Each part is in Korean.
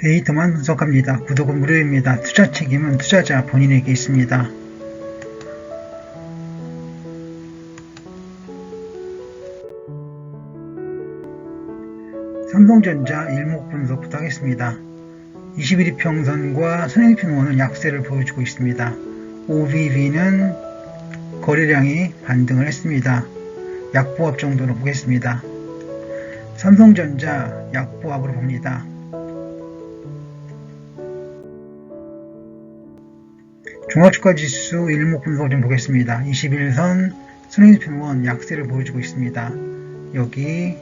데이터만 분석합니다. 구독은 무료입니다. 투자 책임은 투자자 본인에게 있습니다. 삼성전자 일목분석부터 하겠습니다. 21이평선과 선행평원은 약세를 보여주고 있습니다. OBV는 거래량이 반등을 했습니다. 약보합 정도로 보겠습니다. 삼성전자 약보합으로 봅니다. 종합주가지수 일목분석 좀 보겠습니다. 21선 선행평원 약세를 보여주고 있습니다. 여기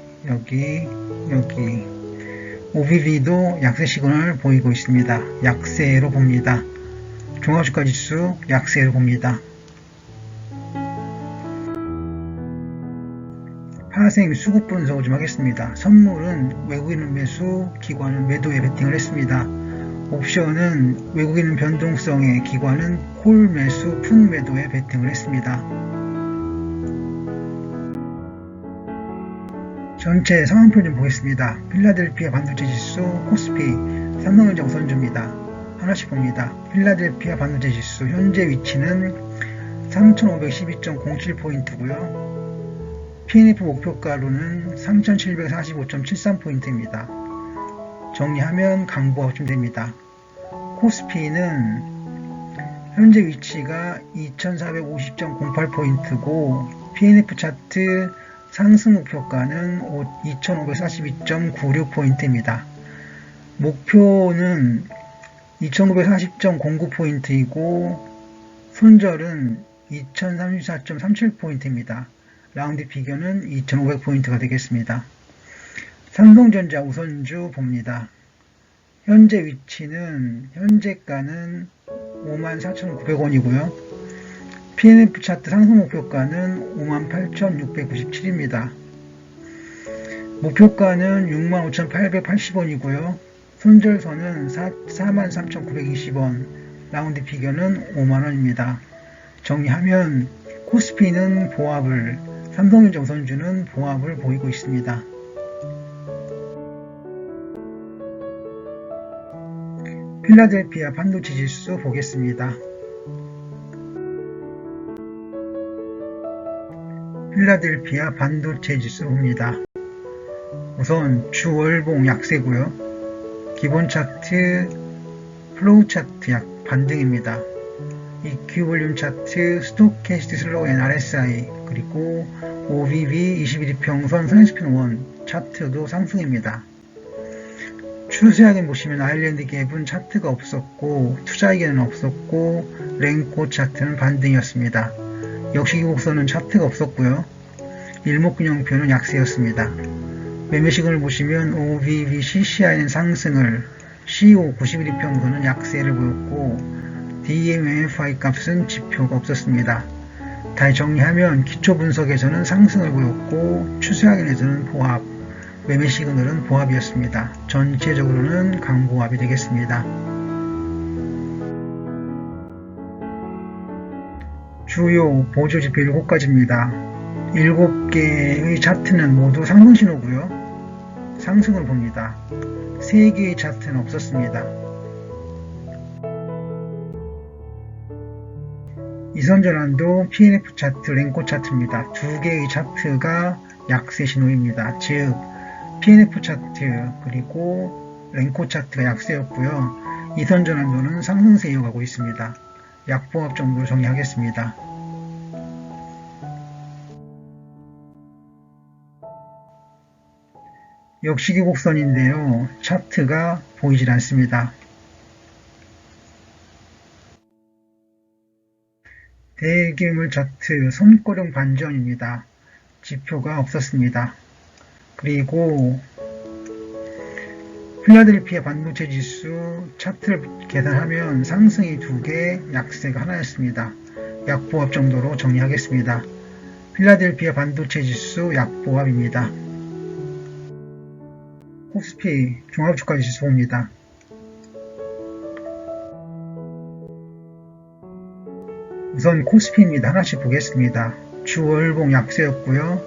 OBV도 약세 시그널을 보이고 있습니다. 약세로 봅니다. 종합주가지수 약세로 봅니다. 파생 수급 분석을 좀 하겠습니다. 선물은 외국인 매수, 기관은 매도에 베팅을 했습니다. 옵션은 외국인 변동성의 기관은 콜 매수, 풋 매도에 베팅을 했습니다. 전체 상황표 좀 보겠습니다. 필라델피아 반도체 지수, 코스피, 삼성전자 우선주입니다. 하나씩 봅니다. 필라델피아 반도체 지수 현재 위치는 3512.07포인트고요. PNF 목표가로는 3745.73포인트입니다. 정리하면 강보합쯤 됩니다. 코스피는 현재 위치가 2450.08포인트고 PNF 차트 상승 목표가는 2542.96포인트입니다. 목표는 2940.09포인트이고 손절은 2034.37포인트입니다. 라운드 비교는 2500포인트가 되겠습니다. 삼성전자 우선주 봅니다. 현재 위치는 현재가는 54,900원이고요. PNF 차트 상승 목표가는 58,697입니다. 목표가는 65,880원이고요. 손절선은 43,920원, 라운드 비교는 5만원입니다. 정리하면 코스피는 보합을, 삼성전자 우선주는 보합을 보이고 있습니다. 필라델피아 반도체 지수 보겠습니다. 필라델피아 반도체 지수 봅니다. 우선 주월봉 약세고요. 기본 차트, 플로우 차트 약 반등입니다. EQ 볼륨 차트, 스토캐스틱 슬로우 앤 RSI, 그리고 OBV 21이평선 선행평원 차트도 상승입니다. 추세하게 보시면 아일랜드 갭은 차트가 없었고 투자의견은 없었고 랭코 차트는 반등이었습니다. 역시 곡선은 차트가 없었고요. 일목균형표는 약세였습니다. 매매 시간을 보시면 OBV CCI는 상승을, CO 91이평선은 약세를 보였고 DMFI 값은 지표가 없었습니다. 다시 정리하면 기초 분석에서는 상승을 보였고 추세하견에서는 보합, 매매 시그널은 보합이었습니다. 전체적으로는 강보합이 되겠습니다. 주요 보조지표 7가지입니다. 7개의 차트는 모두 상승 신호고요. 상승을 봅니다. 3개의 차트는 없었습니다. 이선전환도 PNF 차트, 랭코 차트입니다. 2개의 차트가 약세 신호입니다. 즉 PNF 차트 그리고 랭코 차트가 약세였고요. 이선전환도는 상승세 이어가고 있습니다. 약보합 정도로 정리하겠습니다. 역시기 곡선인데요. 차트가 보이질 않습니다. 대기물 차트 손고령 반전입니다. 지표가 없었습니다. 그리고 필라델피아 반도체 지수 차트를 계산하면 상승이 2개, 약세가 하나였습니다. 약보합 정도로 정리하겠습니다. 필라델피아 반도체 지수 약보합입니다. 코스피 종합주가 지수입니다. 우선 코스피입니다. 하나씩 보겠습니다. 주 월봉 약세였고요.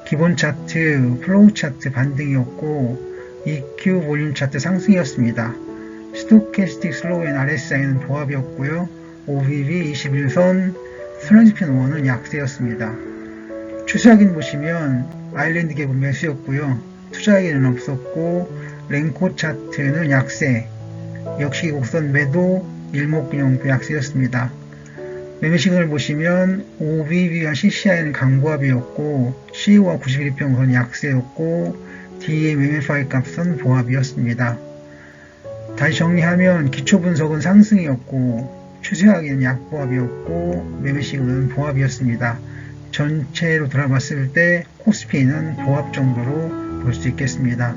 기본 차트, 플로우 차트 반등이었고 EQ 볼륨 차트 상승이었습니다. 스토캐스틱 슬로우 앤 RSI는 보합이었고요. OBV 21선 트랜지션 1은 약세였습니다. 추세 확인 보시면 아일랜드 갭은 매수였고요. 투자에게는 없었고 랭코 차트는 약세, 역시 곡선 매도, 일목균형도 약세였습니다. 매매 시그널 보시면 OBV와 CCI는 강보합이었고 CEO와 91평선 약세였고 DM MFI 값은 보합이었습니다. 다시 정리하면 기초 분석은 상승이었고 추세 확인은 약보합이었고 매매 시그널은 보합이었습니다. 전체로 돌아봤을 때 코스피는 보합 정도로 볼 수 있겠습니다.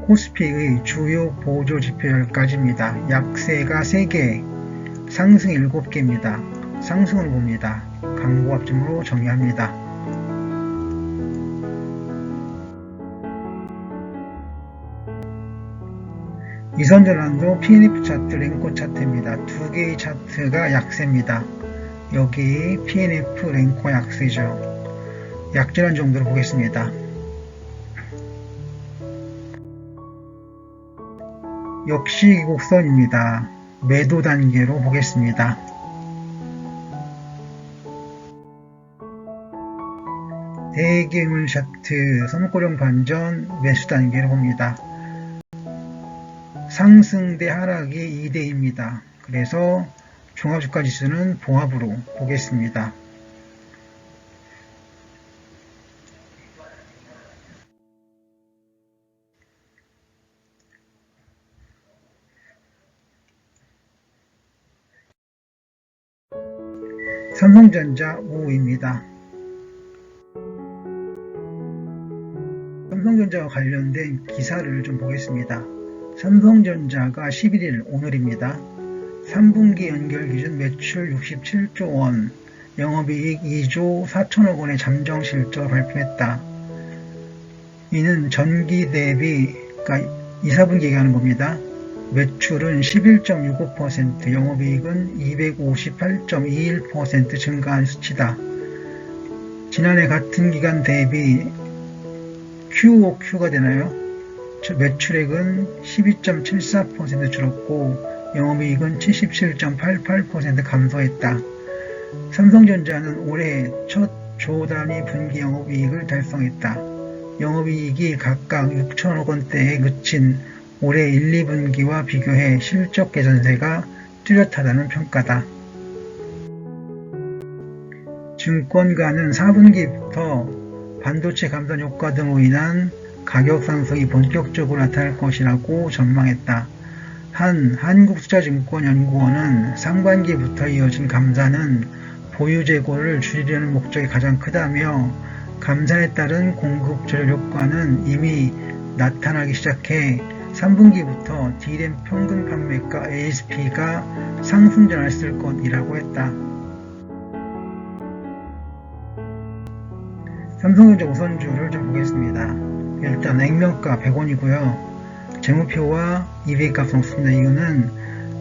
코스피의 주요 보조 지표 10가지입니다. 약세가 3개, 상승 7개입니다. 상승을 봅니다. 강보합점으로 정리합니다. 이선전환도 PNF 차트, 랭코 차트입니다. 2개의 차트가 약세입니다. 여기 PNF, 랭코 약세죠. 약전환 정도로 보겠습니다. 역시 곡선입니다. 매도 단계로 보겠습니다. 대기물 차트, 손고령 반전, 매수 단계로 봅니다. 상승 대 하락이 2대입니다. 그래서 종합주가 지수는 보합으로 보겠습니다. 삼성전자 5입니다. 삼성전자와 관련된 기사를 좀 보겠습니다. 삼성전자가 11일 오늘입니다. 3분기 연결 기준 매출 67조 원, 영업이익 2조 4천억 원의 잠정 실적을 발표했다. 이는 전기 대비, 그러니까 2, 4분기 얘기하는 겁니다. 매출은 11.65%, 영업이익은 258.21% 증가한 수치다. 지난해 같은 기간 대비 QOQ가 되나요? 매출액은 12.74% 줄었고 영업이익은 77.88% 감소했다. 삼성전자는 올해 첫 조 단위 분기 영업이익을 달성했다. 영업이익이 각각 6천억 원대에 그친 올해 1, 2분기와 비교해 실적 개선세가 뚜렷하다는 평가다. 증권가는 4분기부터 반도체 감산 효과 등으로 인한 가격 상승이 본격적으로 나타날 것이라고 전망했다. 한국투자증권연구원은 상반기부터 이어진 감산은 보유 재고를 줄이려는 목적이 가장 크다며 감산에 따른 공급 조절 효과는 이미 나타나기 시작해 3분기부터 D램 평균 판매가 ASP가 상승 전환했을 것이라고 했다. 삼성전자 우선주를 좀 보겠습니다. 일단 액면가 100원이고요. 재무표와 EBA값은 없습니다. 이유는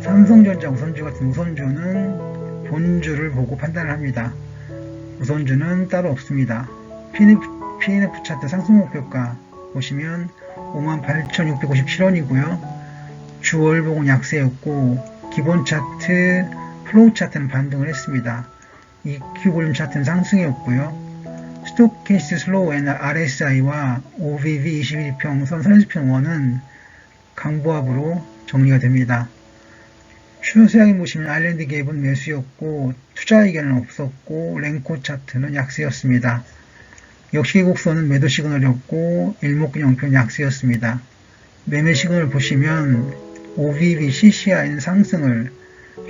삼성전자 우선주 같은 우선주는 본주를 보고 판단을 합니다. 우선주는 따로 없습니다. PNF 차트 상승 목표가 보시면 58,657원이고요. 주월봉은 약세였고 기본 차트, 플로우 차트는 반등을 했습니다. EQ 볼륨 차트는 상승이었고요. 스토캐스틱 슬로우 앤 RSI와 OBV 21평선 트랜지션 1은 강보합으로 정리가 됩니다. 추세 확인 보시면 아일랜드 갭은 매수였고 투자 의견은 없었고 랭코 차트는 약세였습니다. 역시 곡선은 매도 시그널이었고 일목균형표는 약세였습니다. 매매 시그널을 보시면 OBV CCI는 상승을,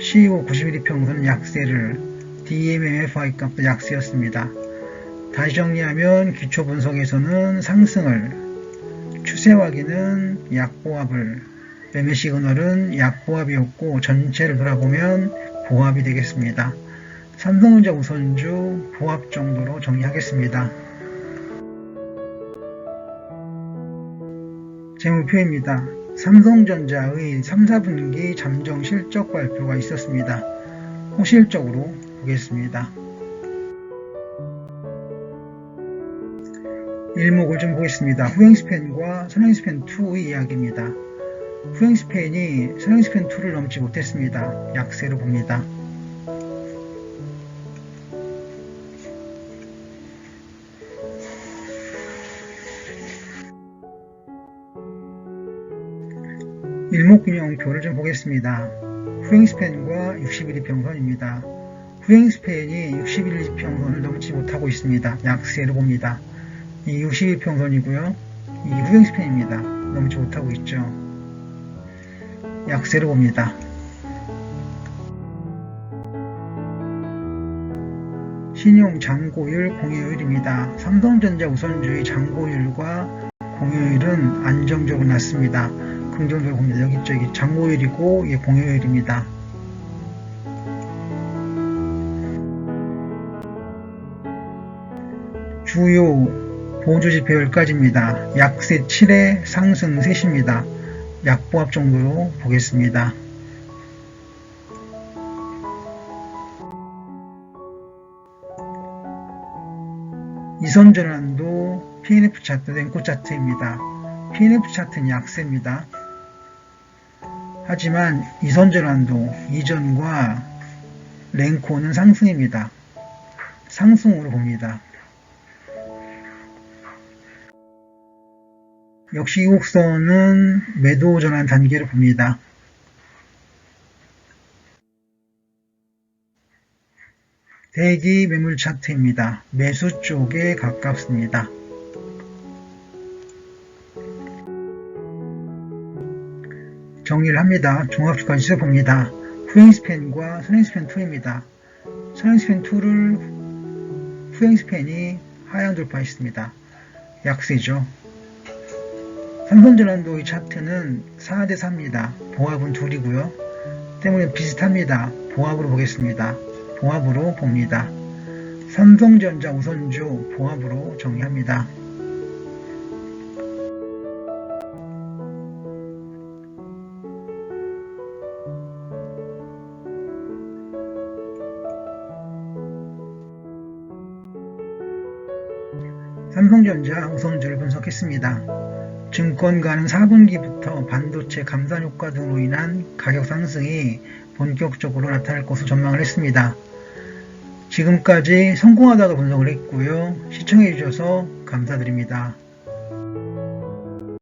CEO 91이평선은 약세를, DMMFI 값도 약세였습니다. 다시 정리하면 기초 분석에서는 상승을, 추세 확인은 약보합을, 매매 시그널은 약보합이었고 전체를 돌아보면 보합이 되겠습니다. 삼성전자 우선주 보합 정도로 정리하겠습니다. 제 목표입니다. 삼성전자의 3, 4분기 잠정 실적 발표가 있었습니다. 호실적으로 보겠습니다. 일목을 좀 보겠습니다. 후행스팬과 선행스팬2의 이야기입니다. 후행스팬이 선행스팬2를 넘지 못했습니다. 약세로 봅니다. 일목균형표를 좀 보겠습니다. 후행스팬과 61이평선입니다. 후행스팬이 61이평선을 넘지 못하고 있습니다. 약세로 봅니다. 이 61평선이고요. 이 후행스팬입니다. 넘지 못하고 있죠. 약세로 봅니다. 신용 잔고율 공여율입니다. 삼성전자 우선주의 잔고율과 공여율은 안정적으로 낮습니다. 긍정적으로 봅니다. 여기 있죠. 이게 잔고율이고 이게 공여율입니다. 주요 보조지표 10가지입니다. 약세 7에 상승 3입니다. 약보합 정도로 보겠습니다. 이선전환도 PNF 차트, 랭코 차트입니다. PNF 차트는 약세입니다. 하지만 이선전환도 이전과 랭코는 상승입니다. 상승으로 봅니다. 역시 이곡선은 매도 전환 단계로 봅니다. 대기 매물 차트입니다. 매수 쪽에 가깝습니다. 정리를 합니다. 종합주가 지수 봅니다. 후행스팬과 선행스팬2입니다. 선행스팬2를 후행스팬이 하향 돌파했습니다. 약세죠. 삼성전환도의 차트는 4대 4입니다. 보합은 둘이고요. 때문에 비슷합니다. 보합으로 보겠습니다. 보합으로 봅니다. 삼성전자 우선주 보합으로 정리합니다. 삼성전자 우선주를 분석했습니다. 증권가는 4분기부터 반도체 감산 효과 등으로 인한 가격 상승이 본격적으로 나타날 것으로 전망을 했습니다. 지금까지 성공하다고 분석을 했고요. 시청해 주셔서 감사드립니다.